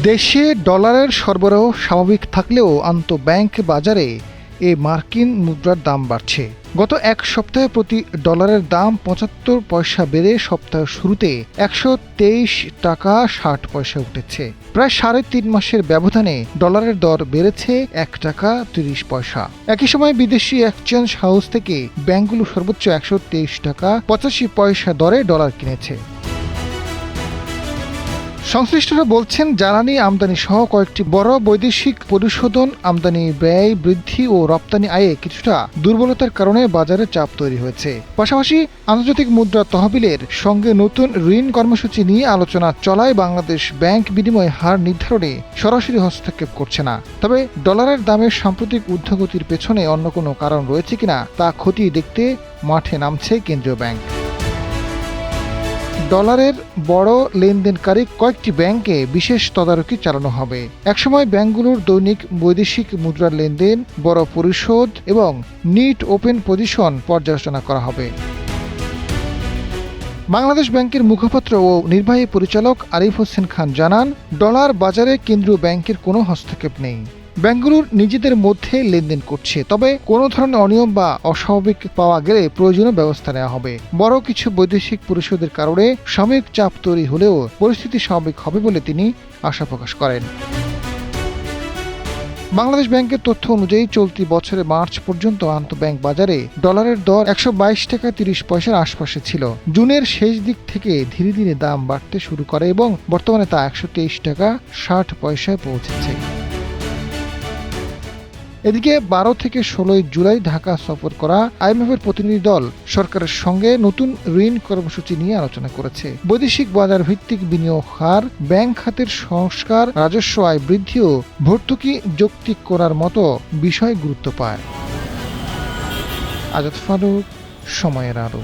দেশে ডলারের সরবরাহ স্বাভাবিক থাকলেও আন্তঃব্যাংক বাজারে মার্কিন মুদ্রার দাম বাড়ছে। গত এক সপ্তাহে প্রতি ডলারের দাম ৭৫ পয়সা বেড়ে সপ্তাহের শুরুতে ১২৩ টাকা ৬০ পয়সা উঠেছে। প্রায় ৩.৫ মাসের ব্যবধানে ডলারের দর বেড়েছে ১ টাকা ৩০ পয়সা। একই সময় বিদেশি এক্সচেঞ্জ হাউস থেকে ব্যাংকগুলো সর্বোচ্চ ১২৩ টাকা ৮৫ পয়সা দরে ডলার কিনেছে। সংশ্লিষ্টরা বলছেন, জ্বালানি আমদানি সহ কয়েকটি বড় বৈদেশিক পরিশোধন, আমদানি ব্যয় বৃদ্ধি ও রপ্তানি আয়ে কিছুটা দুর্বলতার কারণে বাজারে চাপ তৈরি হয়েছে। পাশাপাশি আন্তর্জাতিক মুদ্রা তহবিলের সঙ্গে নতুন ঋণ কর্মসূচি নিয়ে আলোচনা চলায় বাংলাদেশ ব্যাংক বিনিময় হার নির্ধারণে সরাসরি হস্তক্ষেপ করছে না। তবে ডলারের দামের সাম্প্রতিক ঊর্ধ্বগতির পেছনে অন্য কোনো কারণ রয়েছে কিনা তা খতিয়ে দেখতে মাঠে নামছে কেন্দ্রীয় ব্যাংক। ডলারের বড় লেনদেনকারী কয়েকটি ব্যাংকে বিশেষ তদারকি চালানো হবে। একসময় ব্যাংকগুলোর দৈনিক বৈদেশিক মুদ্রার লেনদেন, বড় পরিশোধ এবং নিট ওপেন পজিশন পর্যালোচনা করা হবে। বাংলাদেশ ব্যাংকের মুখপাত্র ও নির্বাহী পরিচালক আরিফ হোসেন খান জানান, ডলার বাজারে কেন্দ্রীয় ব্যাংকের কোনো হস্তক্ষেপ নেই। ব্যাংকগুলোর নিজেদের মধ্যে লেনদেন করছে, তবে কোনো ধরনের অনিয়ম বা অস্বাভাবিক পাওয়া গেলে প্রয়োজনীয় ব্যবস্থা নেওয়া হবে। বড় কিছু বৈদেশিক পরিশোধের কারণে সাময়িক চাপ তৈরি হলেও পরিস্থিতি স্বাভাবিক হবে বলে তিনি আশা প্রকাশ করেন। বাংলাদেশ ব্যাংকের তথ্য অনুযায়ী চলতি বছরের মার্চ পর্যন্ত আন্তঃব্যাংক বাজারে ডলারের দর ১২২ টাকা ৩০ পয়সার আশপাশে ছিল। জুনের শেষ দিক থেকে ধীরে ধীরে দাম বাড়তে শুরু করে এবং বর্তমানে তা ১২৩ টাকা ৬০ পয়সায় পৌঁছেছে। এদিকে ১২ থেকে ১৬ জুলাই ঢাকা সফর করা আইএমএফের প্রতিনিধি দল সরকারের সঙ্গে নতুন ঋণ কর্মসূচি নিয়ে আলোচনা করেছে। বৈদেশিক বাজার ভিত্তিক বিনিয়োগ হার, ব্যাংক খাতের সংস্কার, রাজস্ব আয় বৃদ্ধি ও ভর্তুকি যৌক্তিক করার মতো বিষয় গুরুত্ব পায়। আজাদ ফারুক, সময়ের আলো।